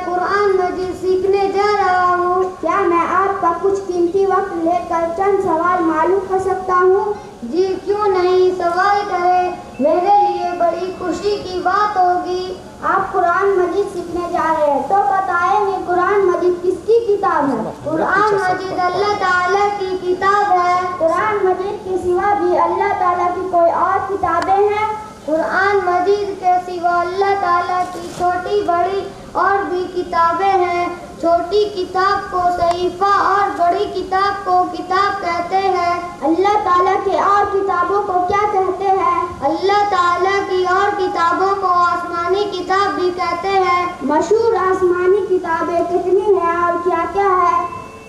कुरान मजीद सीखने जा रहा हूँ। क्या मैं आपका कुछ कीमती वक्त लेकर चंद सवाल मालूम कर सकता हूँ? जी क्यों नहीं, सवाल करें, मेरे लिए बड़ी खुशी की बात होगी। आप कुरान मजीद सीखने जा रहे हैं तो बताएंगे कुरान मजीद किसकी किताब है? कुरान मजीद अल्लाह ताला की किताब है। कुरान मजीद के सिवा भी अल्लाह ताला की कोई और किताबें हैं? कुरान मजीद के सिवा अल्लाह ताला की छोटी बड़ी और भी किताबें हैं। छोटी किताब को सहीफा और बड़ी किताब को किताब कहते हैं। अल्लाह ताला की और किताबों को क्या कहते हैं? अल्लाह ताला की और किताबों को आसमानी किताब भी कहते हैं। मशहूर आसमानी किताबें कितनी हैं और क्या क्या है?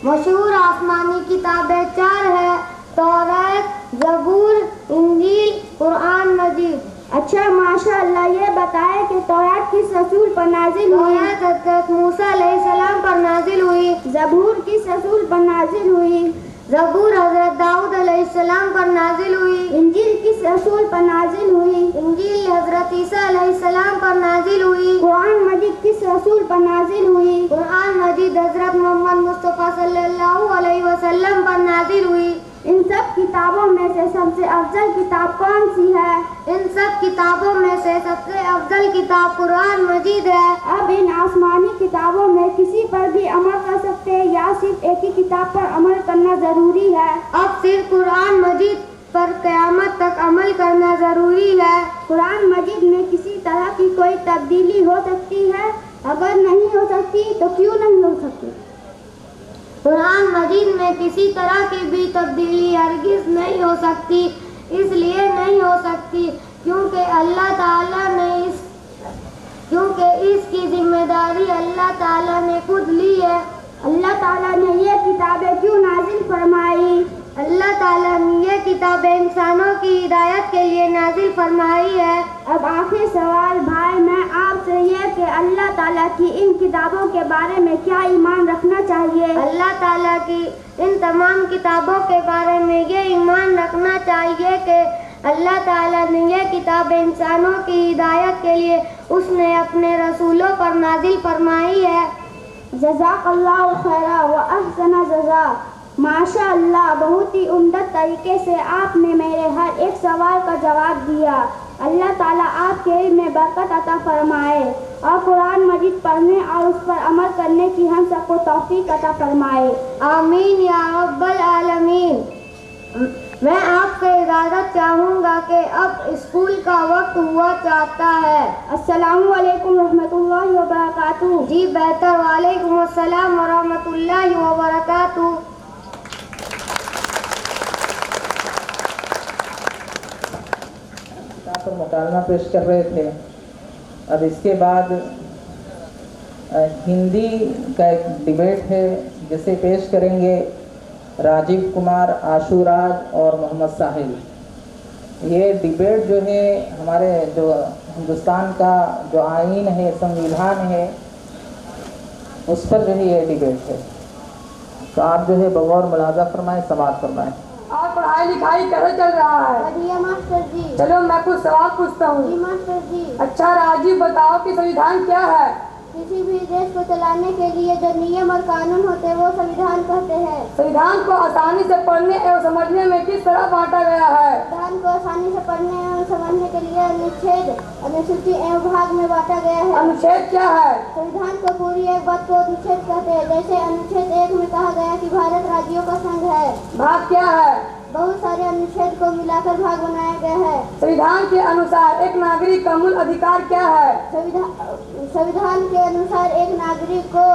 मशहूर आसमानी किताबें 4 है, तौरात, जबूर, इंजील, कुरान मजीद। अच्छा माशाअल्लाह, ये बताएं कि तौरात किस रसूल पर नाजिल हुई? तौरात हज़रत मूसा अलैहिस्सलाम पर नाजिल हुई। जबूर किस रसूल पर नाजिल हुई? जबूर हज़रत दाऊद अलैहिस्सलाम पर नाजिल हुई। इंजील किस रसूल पर नाजिल हुई? इंजील हज़रत ईसा अलैहिस्सलाम पर नाजिल हुई। कुरान मजीद किस रसूल पर नाजिल हुई? कुरान मजीद हज़रत मोहम्मद मुस्तफ़ा सल्लल्लाहु अलैहि वसल्लम पर नाजिल हुई। इन सब किताबों में से सबसे अफजल किताब कौन सी है? इन सब किताबों में से सबसे अफजल किताब कुरान मजीद है। अब इन आसमानी किताबों में किसी पर भी अमल कर सकते हैं या सिर्फ एक ही किताब पर अमल करना जरूरी है? अब सिर्फ कुरान मजीद पर क़यामत तक अमल करना जरूरी है। कुरान मजीद में किसी तरह की कोई तब्दीली हो सकती है? अगर नहीं हो सकती तो क्यों नहीं हो सकती? कुरान मजीद में किसी तरह की भी तब्दीली हरगिज़ नहीं हो सकती। इसलिए नहीं हो सकती क्योंकि इसकी जिम्मेदारी अल्लाह ताला ने खुद ली है। अल्लाह ताला ने ये किताबें क्यों नाजिल फरमाई? अल्लाह ताला ने ये किताबें इंसानों की हिदायत के लिए नाजिल फरमाई है। अब आखिरी सवाल भाई, मैं आपसे ये कि अल्लाह ताला की इन किताबों के बारे में क्या ईमान रखना चाहिए? अल्लाह ताला की इन तमाम किताबों के बारे में ये ईमान रखना चाहिए कि अल्लाह ताला ने ये किताबें इंसानों की हिदायत के लिए उसने अपने रसूलों पर नाजिल फरमाई है। जज़ाकल्लाहु खैरा व अहसना जज़ा। माशाअल्लाह, बहुत ही उम्दा तरीके से आपने मेरे हर एक सवाल का जवाब दिया। अल्लाह ताला आपके इल्म में बरकत अता फरमाए और कुरान मजीद पढ़ने और उस पर अमल करने की हम सबको तौफीक अता फरमाए। आमीन या रब्बल आलमीन। मैं आपसे इजाज़त चाहूँगा कि अब स्कूल का वक्त हुआ चाहता है। अस्सलामु अलैकुम रहमतुल्लाहि व बरकातुहू। जी बेहतर, वालेकुम अस्सलाम व रहमतुल्लाहि व बरकातुहू। पर मुकालमा पेश कर रहे थे। अब इसके बाद हिंदी का एक डिबेट है जिसे पेश करेंगे राजीव कुमार, आशुराज और मोहम्मद साहिल। ये डिबेट जो है हमारे जो हिंदुस्तान का जो आईन है, संविधान है, उस पर जो है ये डिबेट है। तो आप जो है बगौर मुलाजा फरमाएं, समाअत फरमाएं। और पढ़ाई लिखाई कैसे चल रहा है? बढ़िया मास्टर जी। चलो मैं कुछ सवाल पूछता हूँ। जी मास्टर जी। अच्छा राजीव, बताओ कि संविधान क्या है? किसी भी देश को चलाने के लिए जो नियम और कानून होते हैं वो संविधान कहते हैं। संविधान को आसानी से पढ़ने एवं समझने में किस तरह बांटा गया है? संविधान को आसानी से पढ़ने और समझने के लिए अनुच्छेद, अनुसूची एवं भाग में बांटा गया है। अनुच्छेद क्या है? संविधान को पूरी एक बात को अनुच्छेद कहते हैं। जैसे अनुच्छेद 1 में कहा गया कि भारत राज्यों का संघ है। भाग क्या है? बहुत सारे अनुच्छेद को मिलाकर भाग बनाया गया है। संविधान के अनुसार एक नागरिक का मूल अधिकार क्या है? संविधान के अनुसार एक नागरिक को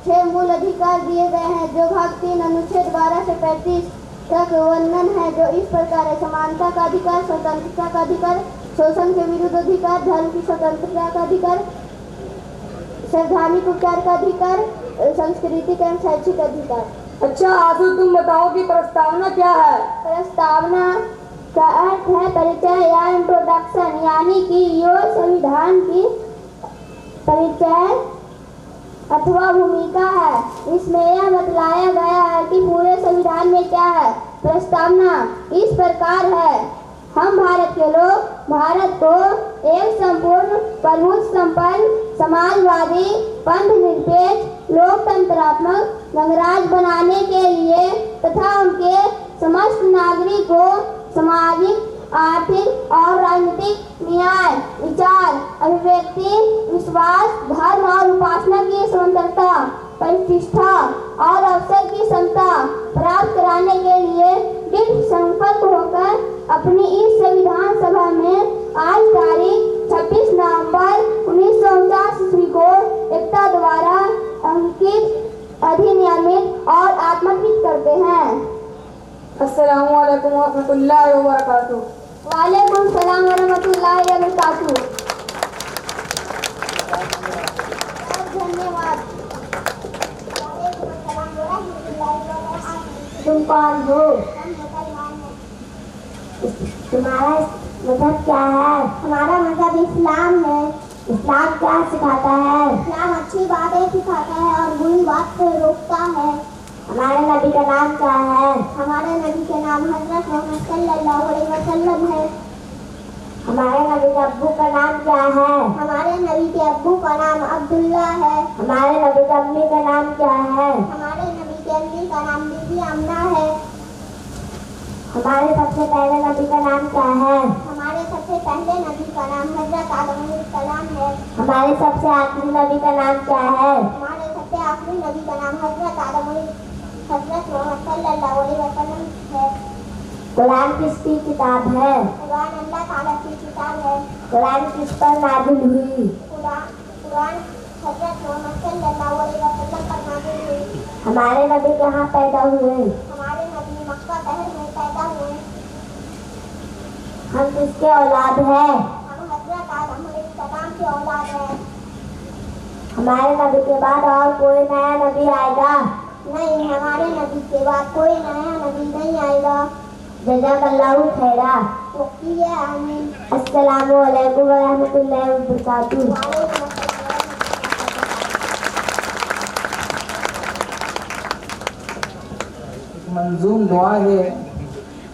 6 मूल अधिकार दिए गए हैं जो भाग 3 अनुच्छेद 12 से 35 तक वर्णन है, जो इस प्रकार है: समानता का अधिकार, स्वतंत्रता का अधिकार, शोषण के विरुद्ध अधिकार, धर्म की स्वतंत्रता का अधिकार, संवैधानिक उपचार का अधिकार, सांस्कृतिक एवं शैक्षिक अधिकार। अच्छा आशु, तुम बताओ कि प्रस्तावना क्या है? प्रस्तावना का अर्थ है परिचय या इंट्रोडक्शन, यानी कि यो संविधान की परिचय अथवा भूमिका है। इसमें यह बतलाया गया है कि पूरे संविधान में क्या है। प्रस्तावना इस प्रकार है: हम भारत के लोग भारत को एक संपूर्ण, प्रमुख, संपन्न समाजवादी, पंथ निरपेक्ष, लोकतंत्रात्मक गणराज्य बनाने के लिए तथा उनके समस्त नागरिकों सामाजिक, आर्थिक और राजनीतिक न्याय, विचार, अभिव्यक्ति, विश्वास, धर्म और उपासना की स्वतंत्रता, प्रतिष्ठा और अवसर की समता प्राप्त कराने के लिए दृढ़ संकल्प होकर अपनी इस संविधान सभा में आज तारीख 26 नवंबर 1949 ईस्वी को एकता द्वारा अंकित, अधिनियमित और आत्मकृत करते हैं। अस्सलामु अलैकुम व रहमतुल्लाहि व बरकातुहू। वालेकुम सलाम व रहमतुल्लाहि व बरकातुहू। धन्यवाद। तुम कौन हो? तुम्हारा मजहब क्या है? हमारा मजहब इस्लाम है। इस्लाम क्या सिखाता है? इस्लाम अच्छी बातें सिखाता है और बुरी बात से रोकता है। हमारे नबी का नाम क्या है? हमारे नबी के नाम हज़रत मोहम्मद सल्लल्लाहु अलैहि वसल्लम है। हमारे नबी के अब्बू का नाम क्या है? हमारे नबी के अब्बू का नाम अब्दुल्ला है। हमारे नबी की अम्मी का नाम क्या है? हमारे नबी के अम्मी का नाम बीबी आमना है। हमारे सबसे पहले नबी का नाम क्या है? हमारे सबसे पहले नबी का नाम हज़रत आदम अलैहिस्सलाम है। हमारे सबसे आखिरी नबी का नाम क्या है? हमारे सबसे आखिरी नबी का नाम हज़रत मोहम्मद सल्लल्लाहु अलैहि वसल्लम है। कुरान किसकी किताब है? कुरान अल्लाह ताला की किताब है। कुरान किस पर नाज़िल हुई? कुरान हज़रत मोहम्मद सल्लल्लाहु अलैहि वसल्लम पर नाज़िल हुई। हमारे नबी कहाँ पैदा हुए? हमारे नबी मक्का शहर में पैदा हुए। हम किसके औलाद हैं? हम हज़रत आदम अलैहिस्सलाम की औलाद हैं। हमारे नबी के बाद और कोई नया नबी आएगा? नहीं, हमारे नबी के बाद कोई नया नबी नहीं आएगा। जज़ाकल्लाहु खैरा। ओके, आमीन। अस्सलामु अलैकुम व रहमतुल्लाहि व बरकातुहू। वालेकुम अस्सलाम। मंजूम दुआ है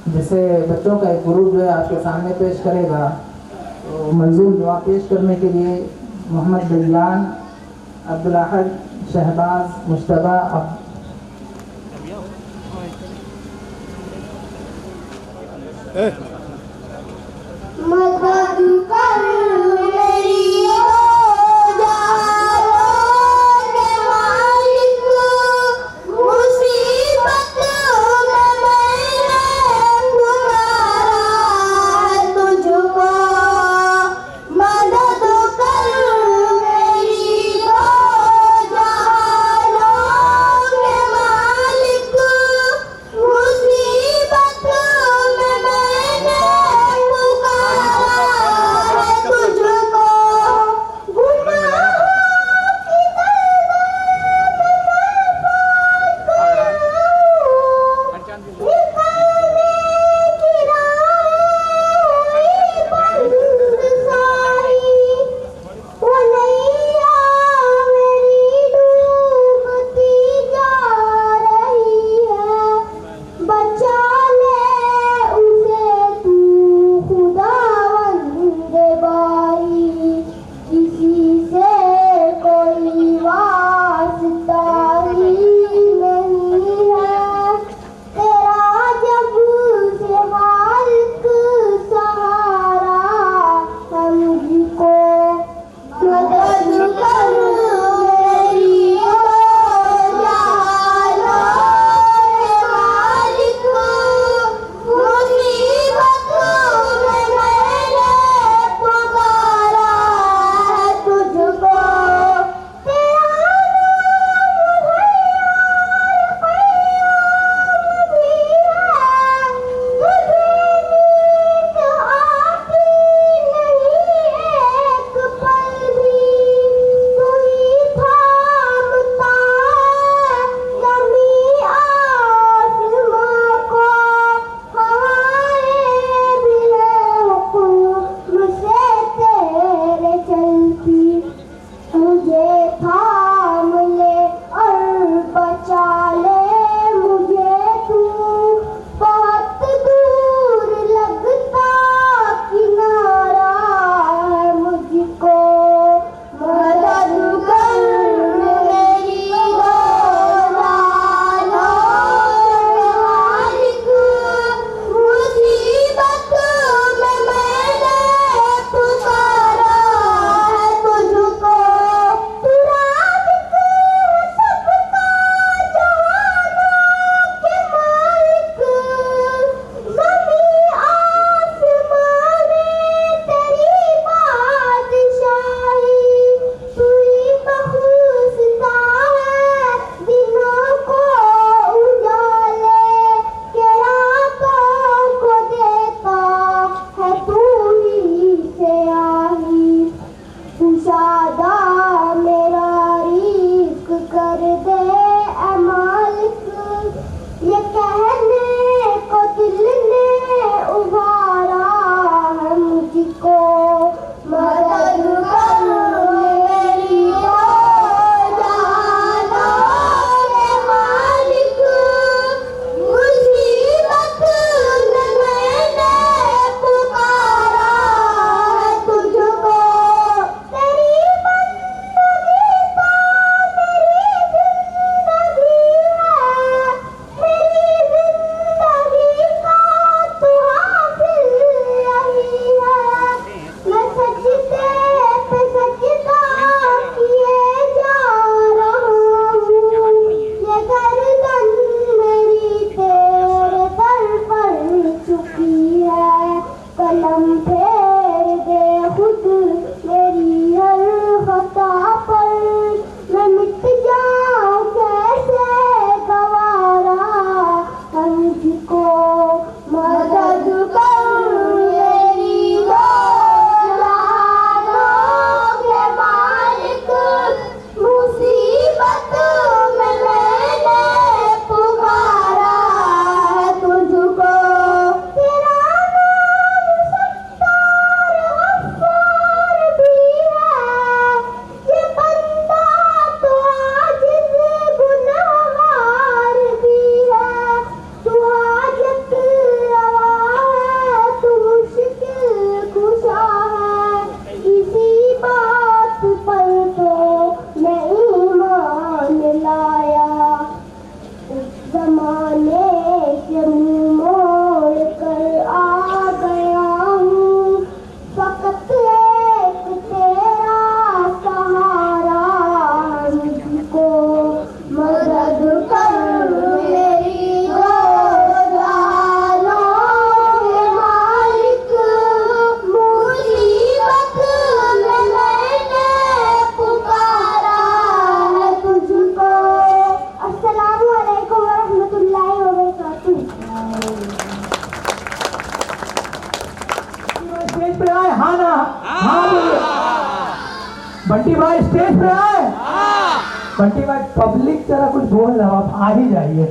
जिसे बच्चों का एक ग्रुप जो है आपके सामने पेश करेगा। तो मंजूम दुआ पेश करने के लिए मोहम्मद बिलान, अब्दुल अहद, शहबाज, मुश्तबा मदद कर मेरी ओ जानो के मालिक, मुसीबत में मैंने पुकारा है तुझको। मदद कर मेरी ओ जानो के मालिक, मुसीबत में मैंने मदद बंटी भाई स्टेज पे आए। बंटी भाई पब्लिक जरा कुछ बोल रहा, आप आ ही जाइए।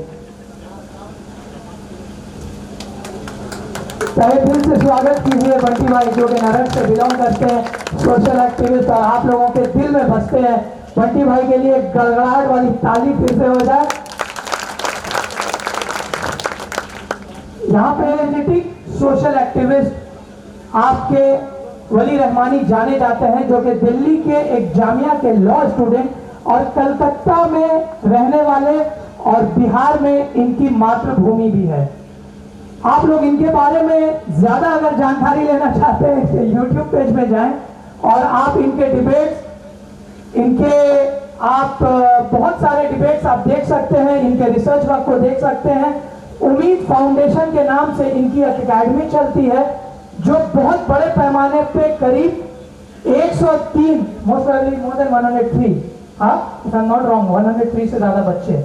तहे दिल से स्वागत कीजिए बंटी भाई, जो कि नारंग से बिलोंग करते हैं, सोशल एक्टिविस्ट और आप लोगों के दिल में बसते हैं। बंटी भाई के लिए गड़गड़ाहट वाली ताली फिर से हो जाए। यहाँ पे एनर्जेटिक सोशल एक्टिविस्ट आपके वली रहमानी जाने जाते हैं, जो कि दिल्ली के एक जामिया के लॉ स्टूडेंट और कलकत्ता में रहने वाले और बिहार में इनकी मातृभूमि भी है। आप लोग इनके बारे में ज्यादा अगर जानकारी लेना चाहते हैं तो यूट्यूब पेज पे जाएं और आप इनके डिबेट्स, आप बहुत सारे डिबेट्स आप देख सकते हैं, इनके रिसर्च वर्क को देख सकते हैं। उम्मीद फाउंडेशन के नाम से इनकी एक एकेडमी चलती है, जो बहुत बड़े पैमाने पे करीब 103 मोर देन 103, नॉट रॉन्ग, 103 से ज्यादा बच्चे,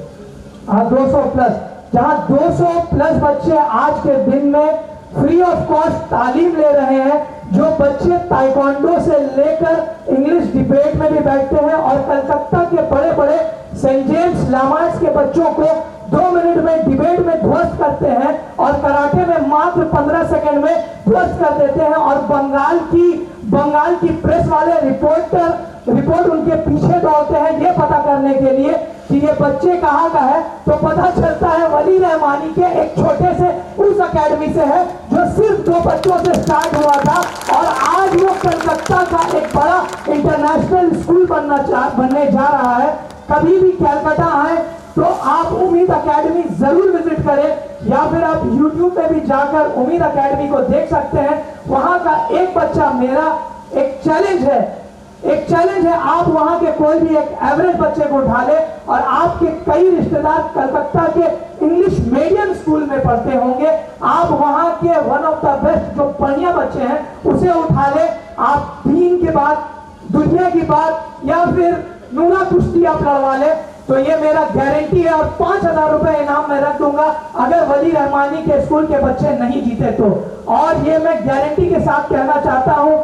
200 प्लस, जहां 200 प्लस बच्चे आज के दिन में फ्री ऑफ कॉस्ट तालीम ले रहे हैं। जो बच्चे ताइक्वांडो से लेकर इंग्लिश डिबेट में भी बैठते हैं और कलकत्ता के बड़े बड़े सेंट जेम्स लामार्ट्स के बच्चों को 2 मिनट में डिबेट में ध्वस्त करते हैं और कराटे में मात्र 15 सेकंड में ध्वस्त कर देते हैं। और बंगाल की प्रेस वाले रिपोर्ट उनके पीछे दौड़ते हैं ये पता करने के लिए कि ये बच्चे कहाँ का है, तो पता चलता है वली रहमानी के एक छोटे से उस एकेडमी से है, जो सिर्फ 2 बच्चों से स्टार्ट हुआ था और आज वो कलकत्ता का एक बड़ा इंटरनेशनल स्कूल बनने जा रहा है। कभी भी कलकत्ता आए तो आप उम्मीद एकेडमी जरूर विजिट करें, या फिर आप YouTube पे भी जाकर उम्मीद एकेडमी को देख सकते हैं। वहां का एक बच्चा, मेरा एक चैलेंज है, आप वहां के कोई भी एक एवरेज बच्चे को उठा ले और आपके कई रिश्तेदार कलकत्ता के इंग्लिश मीडियम स्कूल में पढ़ते होंगे, आप वहां के वन ऑफ द बेस्ट जो बढ़िया बच्चे हैं उसे उठा ले। आप दीन की बात, दुनिया की बात या फिर नूना कुश्ती आप लड़वा ले, तो ये मेरा गारंटी है। और 5000 रुपए इनाम मैं रख दूंगा अगर वली रहमानी के स्कूल के बच्चे नहीं जीते तो। और ये मैं गारंटी के साथ कहना चाहता हूं,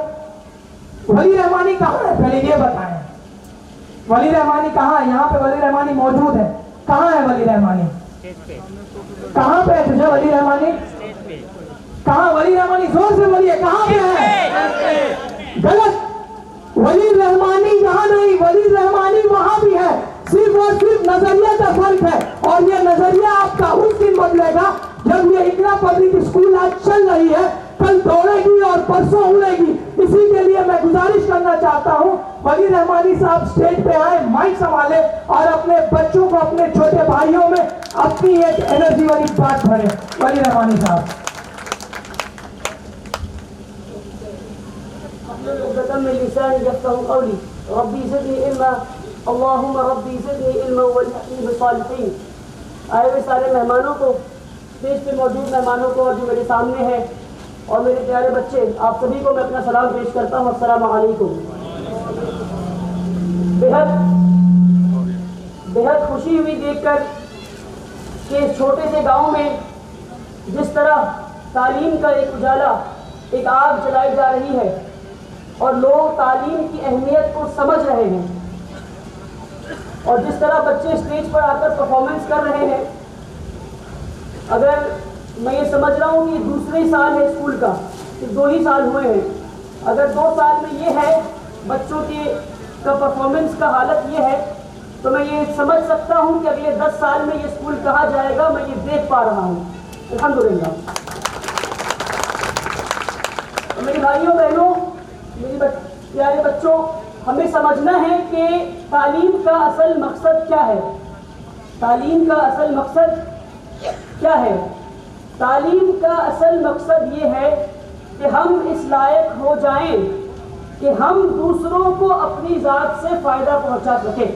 वली रहमानी कहां है पहले ये बताएं। वली रहमानी कहां है? यहाँ पे वली रहमानी मौजूद है। कहां है वली रहमानी? कहां पे है तुझे वली रहमानी? कहां वली रहमानी? जोर से बोलिए, कहां पे है? गलत, वली रहमानी यहाँ नहीं, वली रहमानी वहां भी है, सिर्फ और सिर्फ नजरिया का फर्क है। और ये नजरिया आपका उस दिन बदलेगा जब ये इतना पब्लिक स्कूल आज चल रही है, कल दौड़ेगी और परसों उड़ेगी। इसी के लिए मैं गुजारिश करना चाहता हूं, वली रहमानी साहब स्टेज पे आए, माइक संभाले और अपने बच्चों को, अपने छोटे भाइयों में अपनी एक एनर्जी वाली बात भरे। वली रहमानी साहब। आए हुए सारे मेहमानों को, स्टेज पे मौजूद मेहमानों को और जो मेरे सामने है और मेरे प्यारे बच्चे, आप सभी को मैं अपना सलाम पेश करता हूँ। अस्सलाम वालेकुम। बेहद खुशी हुई देखकर कि छोटे से गांव में जिस तरह तालीम का एक उजाला, एक आग जलाई जा रही है और लोग तालीम की अहमियत को समझ रहे हैं, और जिस तरह बच्चे स्टेज पर आकर परफॉर्मेंस कर रहे हैं। अगर मैं ये समझ रहा हूँ कि दूसरे साल है स्कूल का, तो 2 ही साल हुए हैं, अगर 2 साल में ये है बच्चों का परफॉर्मेंस का हालत ये है, तो मैं ये समझ सकता हूँ कि अगले 10 साल में ये स्कूल कहाँ जाएगा, मैं ये देख पा रहा हूँ अल्हम्दुलिल्लाह। तो मेरे भाइयों बहनों, मेरे प्यारे बच्चों, हमें समझना है कि तालीम का असल मकसद क्या है। तालीम का असल मकसद क्या है? तालीम का असल मकसद ये है कि हम इस लायक हो जाएं कि हम दूसरों को अपनी ज़ात से फ़ायदा पहुंचा सकें।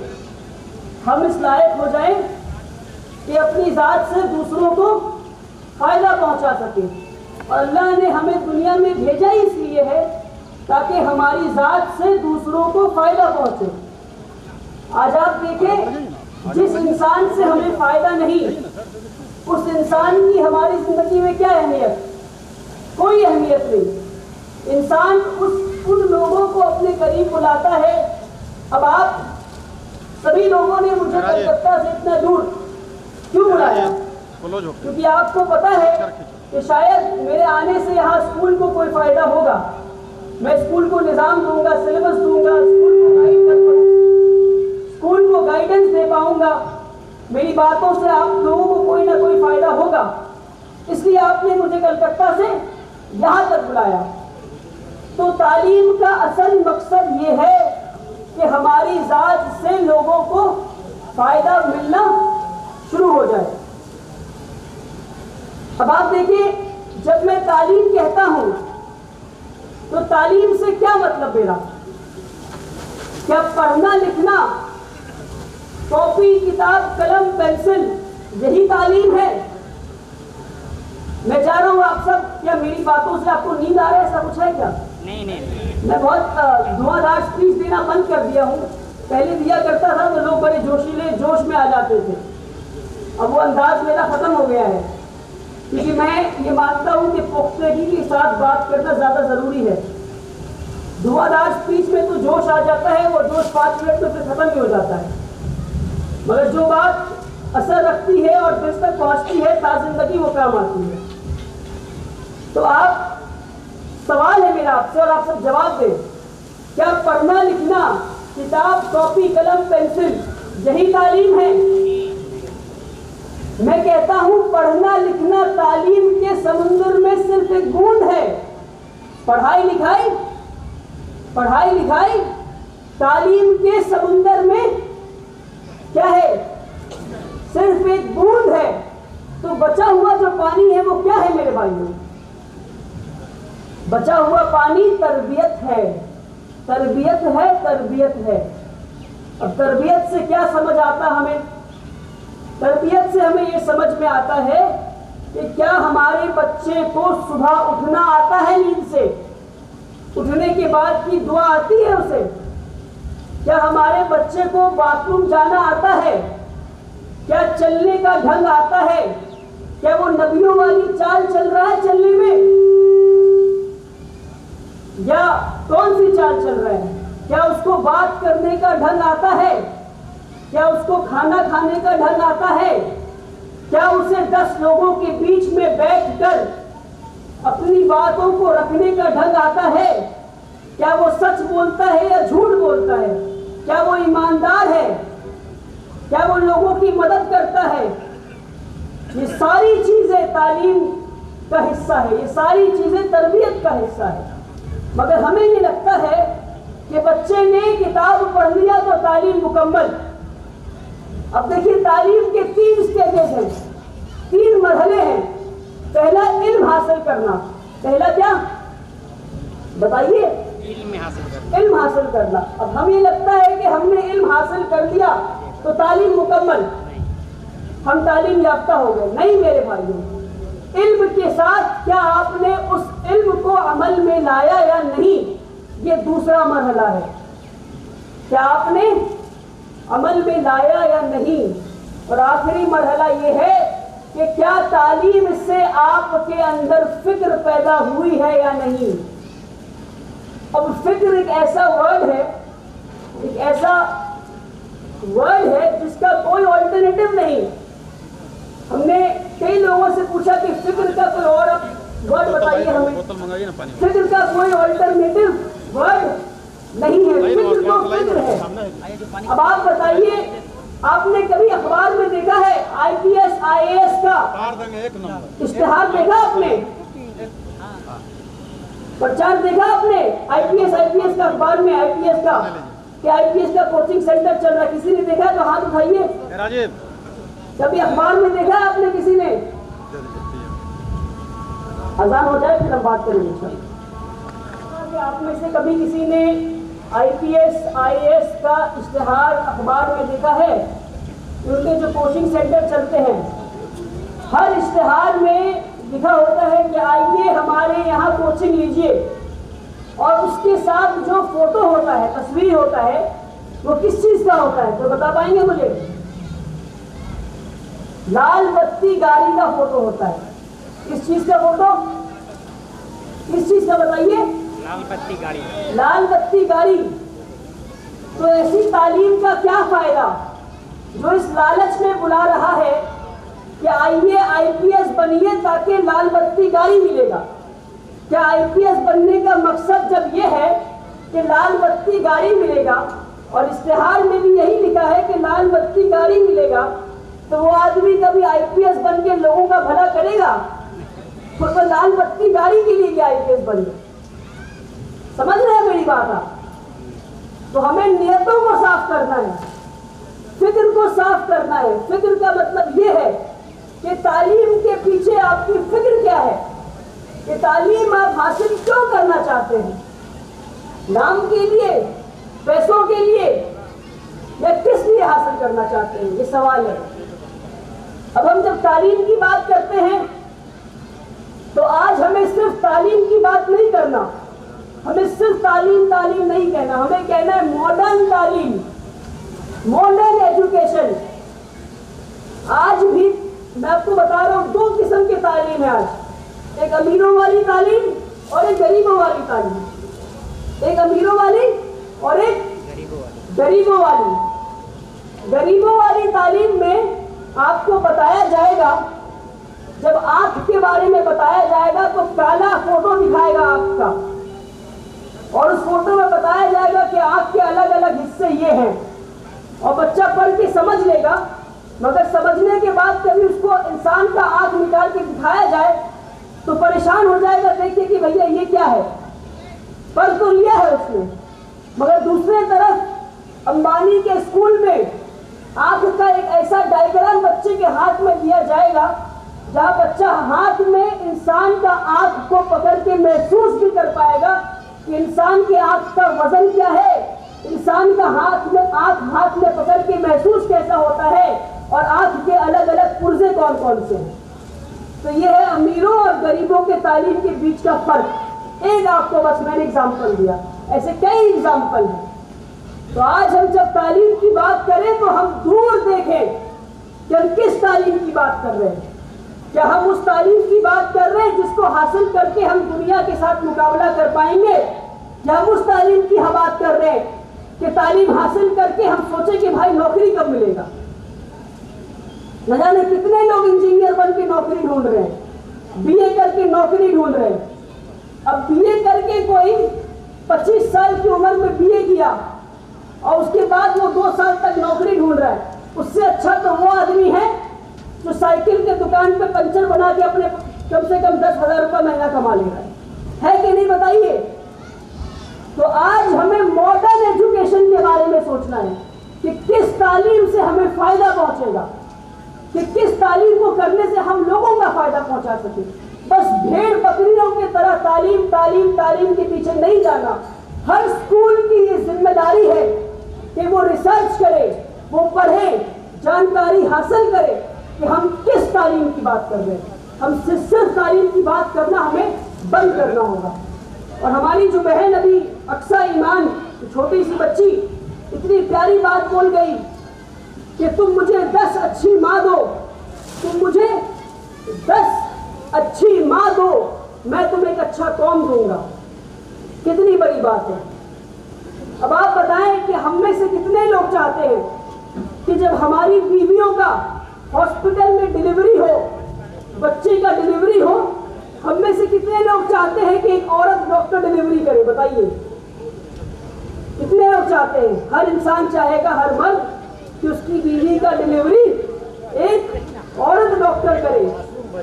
हम इस लायक हो जाएं कि अपनी ज़ात से दूसरों को फ़ायदा पहुंचा सकें। और अल्लाह ने हमें दुनिया में भेजा ही इसलिए है ताकि हमारी ज़ात से दूसरों को फ़ायदा पहुंचे। आज आप देखें, जिस इंसान से हमें फ़ायदा नहीं, उस इंसान की हमारी ज़िंदगी में क्या अहमियत? कोई अहमियत नहीं। इंसान उन लोगों को अपने करीब बुलाता है अब आप सभी लोगों ने मुझे कलकत्ता से इतना दूर क्यों बुलाया? क्योंकि आपको पता है कि शायद मेरे आने से यहाँ स्कूल को कोई फायदा होगा। मैं स्कूल को निज़ाम दूंगा, सिलेबस दूंगा, स्कूल को गाइडेंस दे पाऊंगा, मेरी बातों से आप लोगों को कोई ना कोई फायदा होगा। इसलिए आपने मुझे कलकत्ता से यहाँ तक बुलाया। तो तालीम का असल मकसद ये है कि हमारी ज़ात से लोगों को फायदा मिलना शुरू हो जाए। अब आप देखिए, जब मैं तालीम कहता हूं तो तालीम से क्या मतलब मेरा? क्या पढ़ना लिखना, कॉपी किताब कलम पेंसिल यही तालीम है? मैं चाह रहा हूं आप सब, क्या मेरी बातों से आपको नींद आ रहा है? ऐसा कुछ है क्या? नहीं। मैं बहुत धुआंधार स्पीच देना बंद कर दिया हूं। पहले दिया करता था तो लोग बड़े जोशीले जोश में आ जाते थे। अब वो अंदाज मेरा खत्म हो गया है, क्योंकि मैं ये मानता हूं कि पुख्तगी के साथ बात करना ज्यादा जरूरी है। धुआंधार स्पीच में तो जोश आ जाता है, वो जोश 5 मिनट में फिर खत्म भी हो जाता है। मगर जो बात असर रखती है और दिल तक पहुंचती है, ताज़िंदगी वो काम आती है। तो आप, सवाल है मेरा आपसे और आप सब जवाब दें, क्या पढ़ना लिखना, किताब कॉपी कलम पेंसिल यही तालीम है? मैं कहता हूं पढ़ना लिखना तालीम के समुद्र में सिर्फ एक बूंद है। पढ़ाई लिखाई तालीम के समुद्र में क्या है? सिर्फ एक बूंद है। तो बचा हुआ जो पानी है वो क्या है मेरे भाइयों? बचा हुआ पानी तरबियत है। अब तरबियत से क्या समझ आता हमें? तरबियत से हमें ये समझ में आता है कि क्या हमारे बच्चे को सुबह उठना आता है, नींद से उठने के बाद की दुआ आती है उसे? क्या हमारे बच्चे को बाथरूम जाना आता है? क्या चलने का ढंग आता है? क्या वो नबियों वाली चाल चल रहा है चलने में, या कौन सी चाल चल रहा है? क्या उसको बात करने का ढंग आता है? क्या उसको खाना खाने का ढंग आता है? क्या उसे 10 लोगों के बीच में बैठकर अपनी बातों को रखने का ढंग आता है? क्या वो सच बोलता है या झूठ बोलता है? क्या वो ईमानदार है? क्या वो लोगों की मदद करता है? ये सारी चीजें तालीम का हिस्सा है, ये सारी चीजें तरबियत का हिस्सा है। मगर हमें ये लगता है कि बच्चे ने किताब पढ़ लिया तो तालीम मुकम्मल। अब देखिए, तालीम के 3 स्टेजेस हैं, 3 मरहले हैं। पहला इल्म हासिल करना। पहला क्या बताइए? इल्म हासिल करना। अब हमें लगता है कि हमने इल्म हासिल कर लिया तो तालीम मुकम्मल, हम तालीम याफ्ता हो गए। नहीं मेरे भाइयों, इल्म के साथ क्या आपने उस इल्म को अमल में लाया या नहीं, ये दूसरा मरहला है। क्या आपने अमल में लाया या नहीं? और आखिरी मरहला ये है कि क्या तालीम से आपके अंदर फिक्र पैदा हुई है या नहीं। अब फिक्र एक ऐसा वर्ड है जिसका कोई ऑल्टरनेटिव नहीं। हमने कई लोगों से पूछा कि फिक्र का कोई और वर्ड बताइए हमें। फिक्र का कोई ऑल्टरनेटिव वर्ड नहीं है, फिक्र तो फिक्र है। अब आप बताइए, आपने कभी अखबार में देखा है IPS IAS का इश्तिहार देखा आपने? प्रचार देखा आपने IPS का अखबार में? IPS का, कि IPS का कोचिंग सेंटर चल रहा है, किसी ने देखा तो हाथ उठाइए। कभी अखबार में देखा आपने किसी ने? अजान हो जाए फिर हम बात करेंगे। आप में से कभी किसी ने IPS IAS का इश्तिहार अखबार में देखा है? उनके जो कोचिंग सेंटर चलते हैं, हर इश्तिहार में लिखा होता है कि आइए हमारे यहाँ कोचिंग लीजिए, और उसके साथ जो फोटो होता है, तस्वीर होता है, वो किस चीज का होता है तो बता पाएंगे मुझे? लाल बत्ती गाड़ी का फोटो होता है। किस चीज का फोटो? किस चीज का बताइए? लाल बत्ती गाड़ी। तो ऐसी तालीम का क्या फायदा जो इस लालच में बुला रहा है कि आइए आईपीएस बनिए ताकि लाल बत्ती गाड़ी मिलेगा। क्या आईपीएस बनने का मकसद जब यह है कि लाल बत्ती गाड़ी मिलेगा और इश्तिहार में भी यही लिखा है कि लाल बत्ती गाड़ी मिलेगा, तो वो आदमी कभी आईपीएस बन के लोगों का भला करेगा? तो लाल बत्ती गाड़ी के लिए आईपीएस बने। समझ रहे हैं मेरी बात आप? तो हमें नियतों को साफ करना है, फिक्र को साफ करना है। फिक्र का मतलब यह है कि तालीम के पीछे आपकी फिक्र क्या है, कि तालीम आप हासिल क्यों करना चाहते हैं? नाम के लिए, पैसों के लिए, या किस लिए हासिल करना चाहते हैं, ये सवाल है। अब हम जब तालीम की बात करते हैं तो आज हमें सिर्फ तालीम की बात नहीं करना, हमें सिर्फ तालीम तालीम नहीं कहना, हमें कहना है मॉडर्न तालीम, मॉडर्न एजुकेशन। आज भी मैं आपको बता रहा हूं 2 किस्म की तालीम है आज, एक अमीरों वाली तालीम और एक गरीबों वाली तालीम। एक अमीरों वाली और एक गरीबों वाली। गरीबों वाली तालीम में आपको बताया जाएगा, जब आंख के बारे में बताया जाएगा तो काला फोटो दिखाएगा आंख का, और उस फोटो में बताया जाएगा कि आंख के अलग अलग हिस्से ये हैं, और बच्चा पढ़ के समझ लेगा। मगर समझने के बाद कभी उसको इंसान का आंख निकाल के दिखाया जाए तो परेशान हो जाएगा, देखिए कि भैया ये क्या है, पढ़ तो लिया है उसने। मगर दूसरे तरफ अंबानी के स्कूल में आंख का एक ऐसा डायग्राम बच्चे के हाथ में दिया जाएगा जहां बच्चा हाथ में इंसान का आंख को पकड़ के महसूस भी कर पाएगा कि इंसान की आंख का वजन क्या है, इंसान का आंख में पकड़ के महसूस कैसा होता है, और आंख के अलग अलग पुर्जे कौन कौन से हैं। तो ये है अमीरों और गरीबों के तालीम के बीच का फर्क। एक आपको बस मैंने एग्जाम्पल दिया, ऐसे कई एग्जाम्पल हैं। तो आज हम जब तालीम की बात करें तो हम दूर देखें कि हम किस तालीम की बात कर रहे हैं। क्या हम उस तालीम की बात कर रहे हैं जिसको हासिल करके हम दुनिया के साथ मुकाबला कर पाएंगे, या हम उस तालीम की हम बात कर रहे हैं कि तालीम हासिल करके हम सोचे कि भाई नौकरी कब मिलेगा। न जाने कितने लोग इंजीनियर बन के नौकरी ढूंढ रहे हैं, बीए करके नौकरी ढूंढ रहे हैं। अब बीए करके कोई 25 साल की उम्र में बीए किया और उसके बाद वो 2 साल तक नौकरी ढूंढ रहा है, उससे अच्छा तो वो आदमी है जो साइकिल के दुकान पे पंचर बना के अपने कम से कम 10,000 रुपये महीना कमा ले रहा है कि नहीं, बताइए। तो आज हमें मॉडर्न एजुकेशन के बारे में सोचना है कि किस तालीम से हमें फायदा पहुंचेगा, कि किस तालीम को करने से हम लोगों का फायदा पहुंचा सके। बस भेड़ बकरियों की तरह तालीम तालीम तालीम के पीछे नहीं जाना। हर स्कूल की ये जिम्मेदारी है कि वो रिसर्च करे, वो पढ़े, जानकारी हासिल करे कि हम किस तालीम की बात कर रहे हैं। हम सिर्फ तालीम की बात करना हमें बंद करना होगा। और हमारी जो बहन अभी अक्सा ईमान, छोटी सी बच्ची, इतनी प्यारी बात बोल गई कि तुम मुझे 10 अच्छी माँ दो, तुम मुझे 10 अच्छी माँ दो, मैं तुम्हें एक अच्छा कौम दूंगा। कितनी बड़ी बात है। अब आप बताएं कि हम में से कितने लोग चाहते हैं कि जब हमारी बीवियों का हॉस्पिटल में डिलीवरी हो, बच्चे का डिलीवरी हो, हम में से कितने लोग चाहते हैं कि एक औरत डॉक्टर डिलीवरी करे? बताइए, कितने लोग चाहते हैं? हर इंसान चाहेगा, हर मर्द, कि उसकी बीवी का डिलीवरी एक औरत डॉक्टर करे।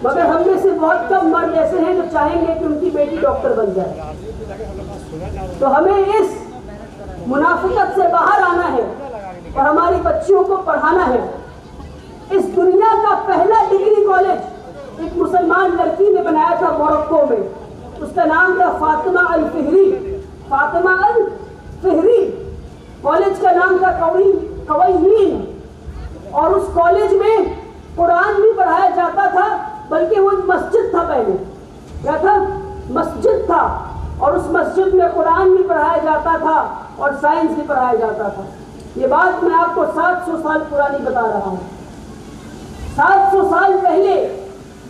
मगर हम में से बहुत कम मर्द ऐसे हैं जो चाहेंगे कि उनकी बेटी डॉक्टर बन जाए। तो हमें इस मुनाफिकत से बाहर आना है और हमारी बच्चियों को पढ़ाना है। इस दुनिया का पहला डिग्री कॉलेज एक मुसलमान लड़की ने बनाया था मोरक्को में। उसका नाम था फातिमा अल फिहरी। फातिमा अल फिहरी कॉलेज का नाम था कवैनीन। और उस कॉलेज में कुरान भी पढ़ाया जाता था, बल्कि वो मस्जिद था पहले। क्या था? मस्जिद था। और उस मस्जिद में कुरान भी पढ़ाया जाता था और साइंस भी पढ़ाया जाता था। ये बात मैं आपको 700 साल पुरानी बता रहा हूँ। 700 साल पहले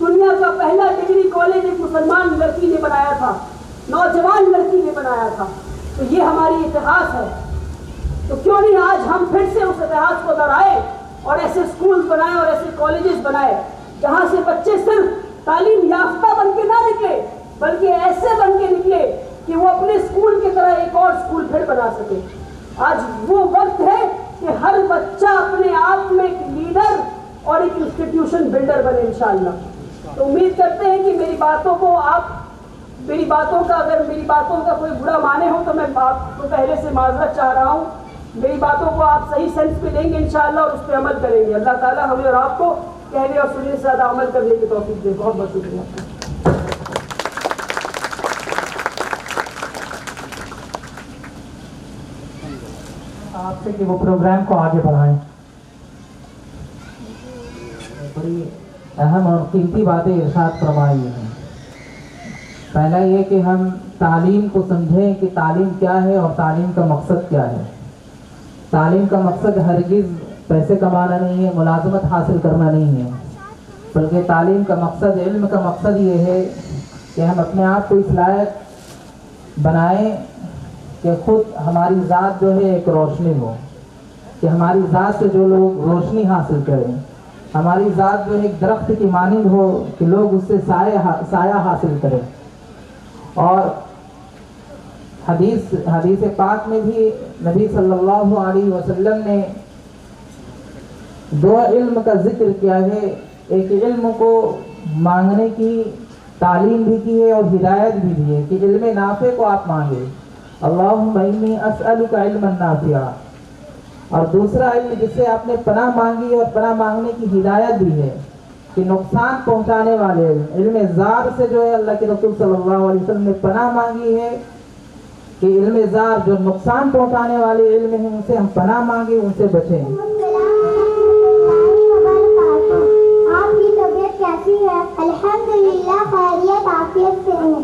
दुनिया का पहला डिग्री कॉलेज एक मुसलमान लड़की ने बनाया था, नौजवान लड़की ने बनाया था। तो ये हमारी इतिहास है। तो क्यों नहीं आज हम फिर से उस इतिहास को दोहराए और ऐसे स्कूल बनाए और ऐसे कॉलेजेस बनाए जहां से बच्चे सिर्फ तालीम याफ्ता बन के ना निकले, बल्कि ऐसे बन के निकले कि वो अपने स्कूल की तरह एक और स्कूल फिर बना सके। आज वो वक्त है कि हर बच्चा अपने आप में एक लीडर और एक इंस्टीट्यूशन बिल्डर बने इंशाअल्लाह। तो उम्मीद करते हैं कि मेरी बातों का अगर मेरी बातों का कोई बुरा माने हो तो मैं आपको पहले से माजरत चाह रहा हूँ। मेरी बातों को आप सही सेंस पे लेंगे इंशाअल्लाह और उस पर अमल करेंगे। अल्लाह ताला हमें और आपको कहने और सुनने से ज़्यादा अमल करने की तौफीक दे। बहुत बहुत शुक्रिया। आपसे कि वो प्रोग्राम को आगे बढ़ाएं। बड़ी अहम और कीमती बातें इरशाद फरमाई हैं। पहला ये कि हम तालीम को समझें कि तालीम क्या है और तालीम का मकसद क्या है। तालीम का मकसद हरगिज़ पैसे कमाना नहीं है, मुलाजमत हासिल करना नहीं है, बल्कि तालीम का मकसद, इल्म का मकसद ये है कि हम अपने आप को इस लायक बनाएं कि खुद हमारी ज़ात जो है एक रोशनी हो, कि हमारी ज़ात से जो लोग रोशनी हासिल करें, हमारी ज़ात जो एक दरख्त की मानिंद हो कि लोग उससे साया हासिल करें। और हदीस पाक में भी नबी सल्लल्लाहु अलैहि वसल्लम ने दो इल्म का जिक्र किया है। एक इल्म को मांगने की तालीम भी की है और हिदायत भी दी है कि इल्म नाफे को आप मांगे, अल्लाहुम्मा इन्नी अस्अलुका इल्मन नाफिया। और दूसरा इल्म जिससे आपने पनाह मांगी और पनाह मांगने की हिदायत दी है कि नुकसान पहुंचाने वाले इल्म ज़ार से जो है अल्लाह के रसूल सल्लल्लाहु अलैहि वसल्लम ने पनाह मांगी है कि इल्म ज़ार जो नुकसान पहुंचाने वाले इल्म हैं उनसे हम पनाह मांगे, उनसे बचें। आपकी तबीयत कैसी है? अल्हम्दुलिल्लाह खैरियत आफियत से हूँ।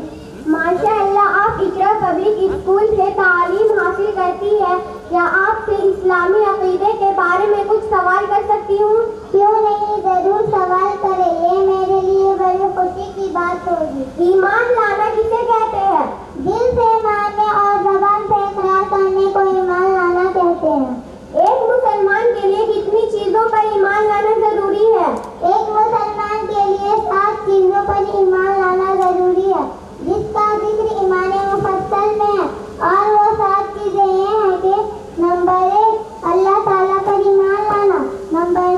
माशाअल्लाह आप इकरा पब्लिक स्कूल से तालीम हासिल करती है। क्या आपसे इस्लामी अकीदे के बारे में कुछ सवाल कर सकती हूँ? क्यों नहीं, जरूर सवाल करें, ये मेरे लिए बड़ी खुशी की बात होगी। ईमान लाना किसे कहते हैं? दिल से मानने और ज़बान से इकरार करने को ईमान लाना कहते हैं। एक मुसलमान के लिए कितनी चीजों पर ईमान लाना जरूरी है? एक मुसलमान के लिए 7 चीजों पर ईमान लाना जरूरी है, जिसका जिक्र ईमान मुफस्सल में है। और वो 7 चीजें ये हैं कि नंबर 1 अल्लाह ताला पर ईमान लाना, नंबर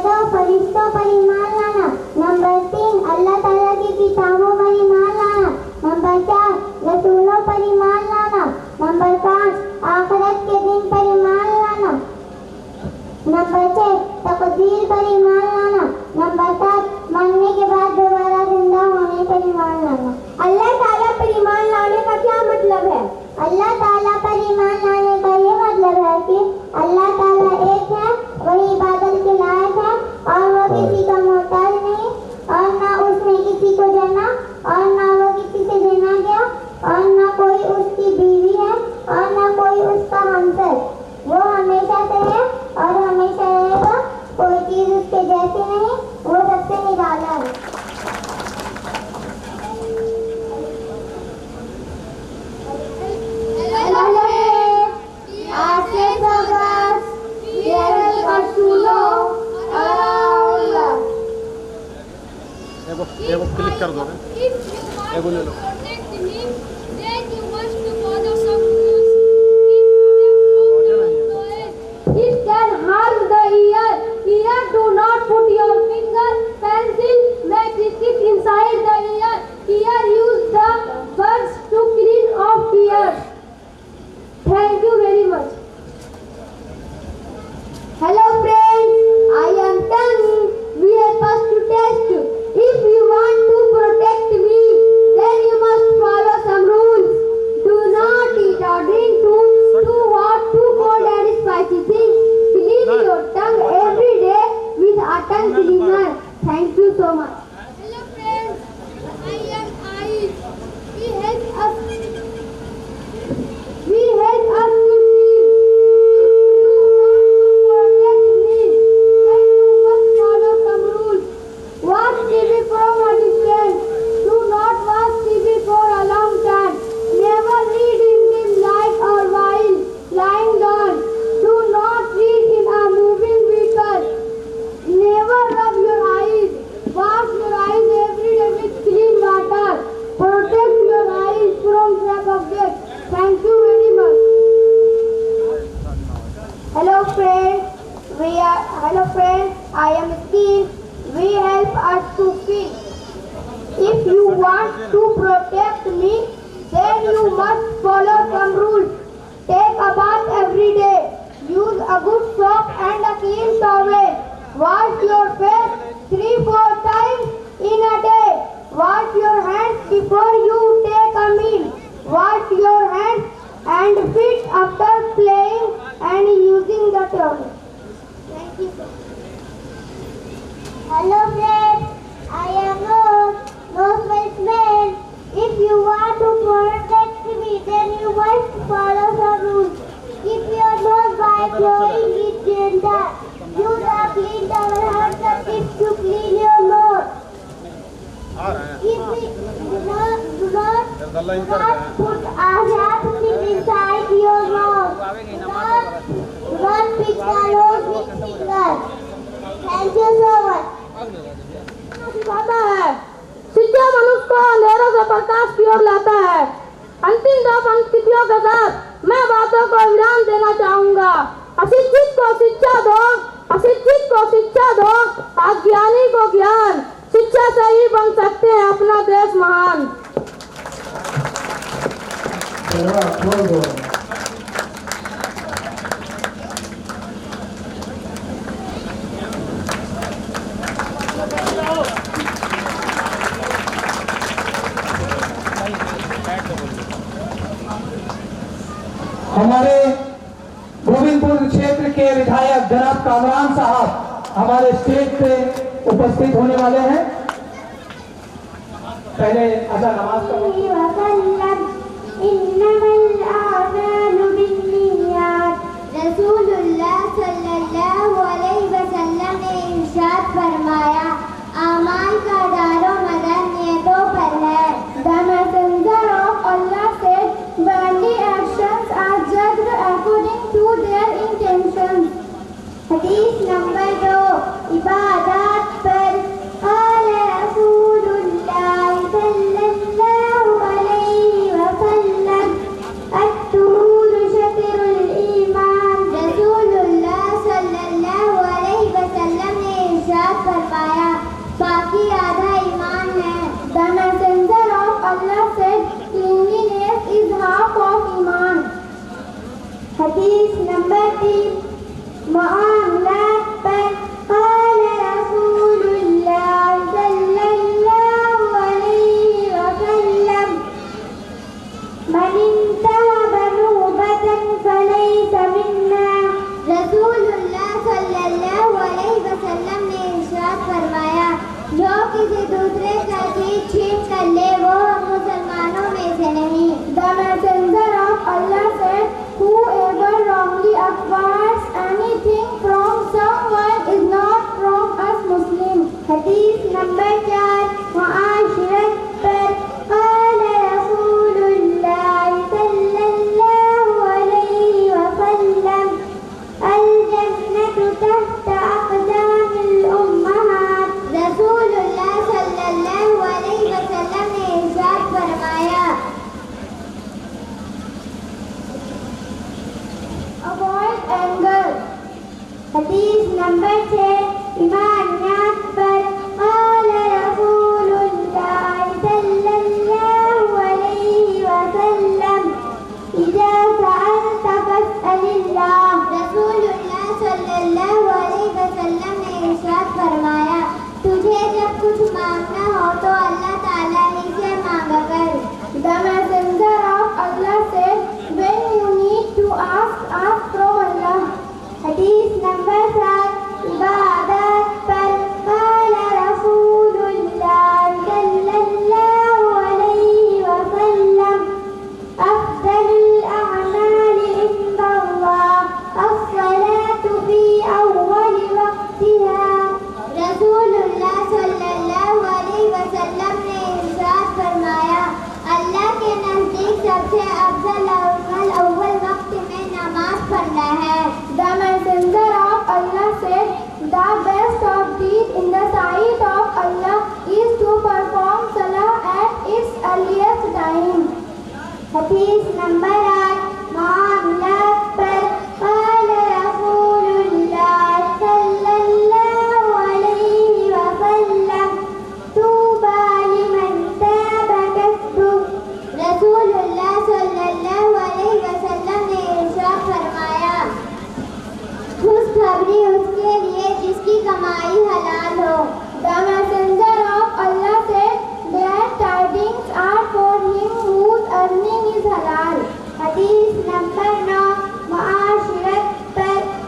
2 फरिश्तों पर ईमान लाना, नंबर 3 अल्लाह ताला की किताबों पर ईमान लाना, नंबर 4 रसूलों पर ईमान लाना, नंबर 5 आखिरत के दिन पर ईमान लाना, नंबर 6 तकदीर पर ईमान लाना, नंबर 7 मरने के बाद दोबारा जिंदा होने पर ईमान लाना। अल्लाह ताला पर ईमान लाने का क्या मतलब है? अल्लाह ताला पर ईमान लाने का ये मतलब है कि अल्लाह ताला एक है, वही इबादत के लायक है और वो किसी का मोहताज नहीं, और ना उसने किसी को जाना और ना वो किसी से जाना गया, और ना कोई उसकी बीवी है और ना कोई उसका हमसर। वो हमेशा से है और हमेशा रहेगा, कोई चीज उसके जैसी नहीं, वो सबसे निराला है। एगो क्लिक कर दो, एगो ले लो। It can harm the ear. Ear, do not put your finger, pencil, make it stick inside the ear. Ear, use the buds to clean off ears. Thank you very much. Hello friends, I am Tanvi. We are first to test. If you want to protect me, then you must follow some rules. Do not eat or drink too hot, too cold and spicy things. Clean your tongue every day with a tongue cleaner. Thank you so much. Hello friends, I am Ayush. We help us to see. Protect me, then you must follow some rules. Watch TV from a distance. Do not watch TV for a long time. Never read in dim light or while lying Hello friends, I am Steve. We help us to feel. If you want to protect me, then you must follow some rules. Take a bath every day. Use a good soap and a clean towel. Wash your face 3-4 times in a day. Wash your hands before you take a meal. Wash your hands and feet after playing and using the toilet. Thank you. Hello friends, I am Rose. Rose my smell. If you want to protect me, then you must follow some rules. Keep your nose by blowing it gently. Use a clean towel handkerchief to clean your nose. If we do not put a handkerchief inside your nose. Do not pick the nose with fingers. Thank you so much. सिखाता है। शिक्षा मनुष्य को अंधेरों से प्रकाश की ओर लाता है। अंतिम 2 पंक्तियों के साथ मैं बातों को विराम देना चाहूँगा। अशिक्षित को शिक्षा दो, अशिक्षित को शिक्षा दो, अज्ञानी को ज्ञान। शिक्षा से ही बन सकते हैं अपना देश महान। हमारे गोविंदपुर क्षेत्र के विधायक जनाब कामरान साहब हमारे स्टेज पे उपस्थित होने वाले हैं। पहले अदा नमाज का रसूलुल्लाह सल्लल्लाहु अलैहि वसल्लम ने इरशाद फरमाया, आमाल का दारो मदार नियतों पर है। The messenger of Allah said, worldly actions are judged according to their intentions. हदीस नंबर 2, इबादत पर क़ाल रसूलुल्लाह सल्लल्लाहु अलैहि वसल्लम, अत्तुहूर शतरुल ईमान। रसूलुल्लाह सल्लल्लाहु अलैहि वसल्लम ने इरशाद फरमाया, बाकी आधा ईमान है। The messenger of Allah said, cleanliness is half of iman. हदीस नंबर 3, मुआमलात पर क़ाल रसूलुल्लाह सल्लल्लाहु अलैहि वसल्लम, मन इंतहब नूबतन फलैसा मिन्ना। रसूलुल्लाह सल्लल्लाहु अलैहि वसल्लम ने इरशाद फरमाया, जो किसी दूसरे का चीज छीन कर ले वो मुसलमानों में से नहीं। The messenger of Allah said, whoever wrongly acquires anything from someone is not from us Muslims. हदीस नंबर 4, मुआशरत पर क़ाल रसूलुल्लाह सल्लल्लाहु अलैहि वसल्लम, अल जन्नतु तहता अक़दामिल उम्महात। रसूलुल्लाह सल्लल्लाहु अलैहि वसल्लम ने इरशाद फरमाया, Avoid anger. हदीस नंबर 6, ईमानियात पर क़ाल रसूलुल्लाह सल्लल्लाहु अलैहि वसल्लम, इज़ा सअलत फस्अलिल्लाह। रसूलुल्लाह सल्लल्लाहु अलैहि वसल्लम ने इरशाद फरमाया, तुझे जब कुछ मांगना हो तो अल्लाह ताला ही से मांगा कर। The messenger of Allah said, when you need to ask from Allah. हदीस नंबर 7, इबादत पर क़ाल रसूलुल्लाह सल्लल्लाहु अलैहि वसल्लम, अफ़्ज़लुल अअमालि इंदल्लाह अस्सलातु फ़ी अव्वलि वक़्तिहा। रसूलुल्लाह सल्लल्लाहु अलैहि वसल्लम ने इरशाद फरमाया, अल्लाह के नज़दीक सबसे अफजल अव्वल वक्त में नमाज पढ़ना है। The messenger of Allah said, the best of deeds in the sight of Allah is to perform salah at its earliest time. हदीस नंबर 8, मुआमलात पर क़ाल रसूल कमाई हलाल हो। The messenger of Allah said, their tidings are for him whose earning is halal. Hadith number 9, Mu'ashirat पर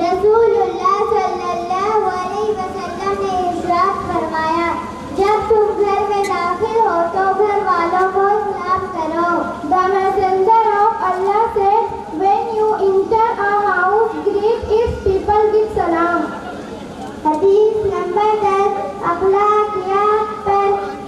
रसूलुल्लाह सल्लल्लाहु अलैहि वसल्लम ने इरशाद फरमाया, जब तुम घर में दाखिल हो तो घर वालों को सलाम करो। The messenger of Allah said, when you enter a house, greet its people with salam. Hadith number 10, अखलाकियात पर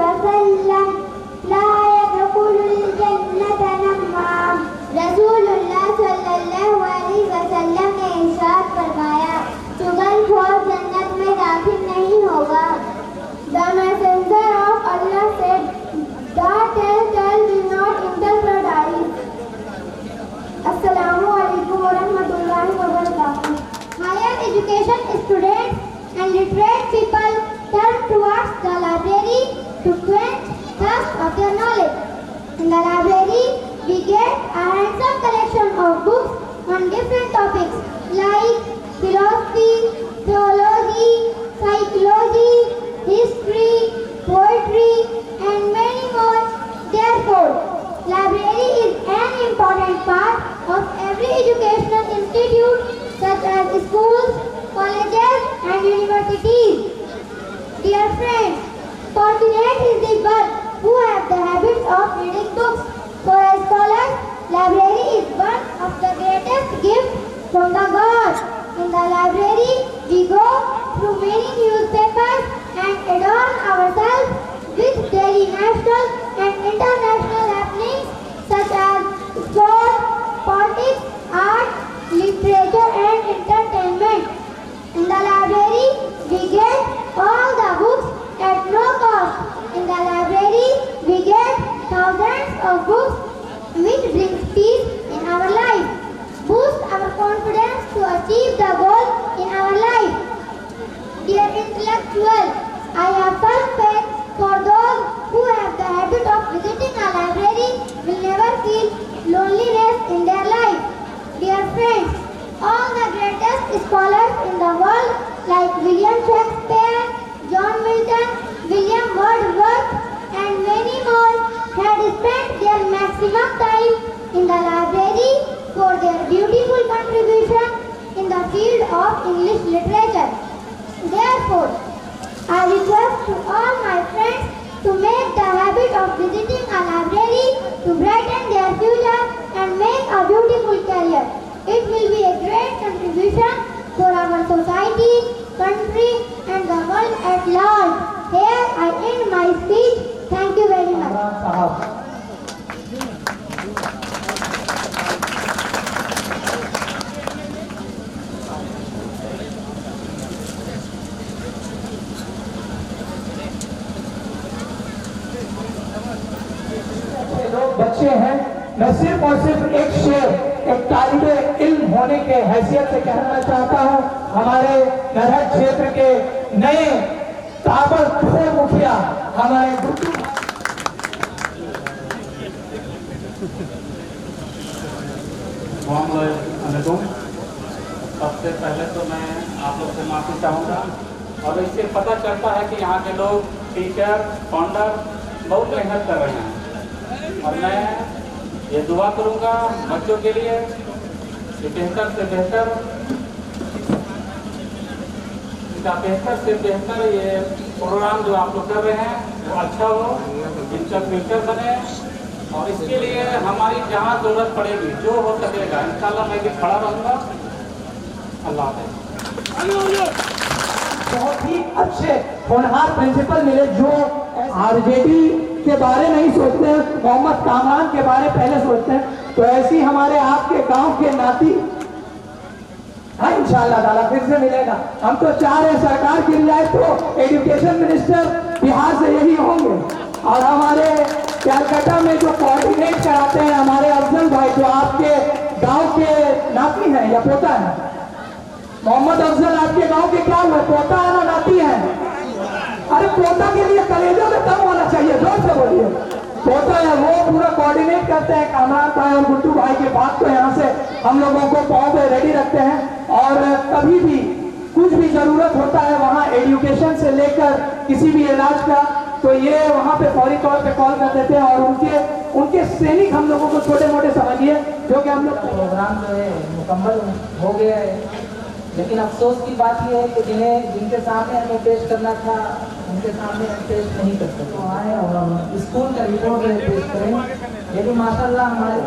वसल्लम ला यदखुलुल जन्नत नम्माम। रसूलुल्लाह सल्लल्लाहु अलैहि वसल्लम ने इरशाद फरमाया, चुगलखोर जन्नत में दाखिल नहीं होगा। The messenger of Allah said, the telltale will not enter paradise. Assalamu alaikum wa rahmatullahi wa barakatuh. Higher education students and literate people turn towards the library to quench thirst of their knowledge. In the library, we get a handsome collection of books on different topics like philosophy, theology, psychology, history, poetry, and many more. Therefore, library is an important part of every educational institute such as schools, colleges, and universities. Dear friends, fortunate is the one who have the habit of reading books. For as scholars, library is one of the greatest gifts from the God. In the library, we go through many newspapers and adorn ourselves with daily national and international happenings such as sport, politics, art, literature, and entertainment. In the library, we get all the books at no cost. In the library, we get thousands of books which brings peace in our life, boost our confidence to achieve the goal in our life. Dear intellectuals, I have firm faith for those who have the habit of visiting a library will never feel loneliness in their life. Dear friends, all the greatest scholars in the world like William Shakespeare, John Milton, William Wordsworth, and many more had spent their maximum time in the library for their beautiful contribution in the field of English literature. Therefore, I request to all my friends to make the habit of visiting a library to brighten their future and make a beautiful career. It will be a great contribution for our society, country, and the world at large. Here I end my speech. Thank you very much. बच्चे हैं, मैं सिर्फ और सिर्फ एक शेर एक तालिबे इल्म होने के हैसियत से कहना चाहता हूँ। हमारे नरहट क्षेत्र के नए ताबड़तोड़ मुखिया हमारे सबसे पहले तो मैं आप लोग से माफ़ी चाहूँगा और इससे पता चलता है कि यहाँ के लोग टीचर फाउंडर बहुत मेहनत कर रहे हैं और मैं ये दुआ करूँगा बच्चों के लिए कि बेहतर से बेहतर ये प्रोग्राम जो आप लोग कर रहे हैं वो अच्छा हो, इनका फ्यूचर बने और इसके लिए हमारी जहाँ जरूरत पड़ेगी जो हो सकेगा इंशाल्लाह मैं भी खड़ा रहूँगा। अल्लाह हाफ़िज़। बहुत ही अच्छे होनहार प्रिंसिपल मिले जो आरजेडी के बारे नहीं सोचते हैं, मोहम्मद कामरान के बारे पहले सोचते हैं। तो ऐसी हमारे आपके गांव के नाती, हाँ इंशाअल्लाह ताला फिर से मिलेगा। हम तो चाह रहे सरकार गिर जाए तो एजुकेशन मिनिस्टर बिहार से यही होंगे और हमारे कलकत्ता में जो कोऑर्डिनेट कराते हैं हमारे अफजल भाई जो आपके गांव के नाती हैं या पोता है, मोहम्मद अफजल आपके गांव के क्या हुए, पोता है ना नाती है? अरे पोता के लिए कलेजों में दम होना चाहिए, जोर से बोलिए। पोता है, वो पूरा कोऑर्डिनेट करते हैं कामरान भाई और गुड्डू भाई के बात को यहाँ से हम लोगों को पाँव पे रेडी रखते हैं। और कभी भी कुछ भी जरूरत होता है वहाँ एजुकेशन से लेकर किसी भी इलाज का, तो ये वहाँ पे फौरी तौर पे कॉल कर देते हैं। और उनके सैनिक हम लोगों को छोटे मोटे समझिए, जो कि हम लोग प्रोग्राम जो है मुकम्मल हो गया है। लेकिन अफसोस की बात यह है कि जिनके सामने हमें पेश करना था उनके सामने हम पेश नहीं कर सकते। तो आए और स्कूल का रिपोर्ट पेश करें। ये भी माशाल्लाह हमारे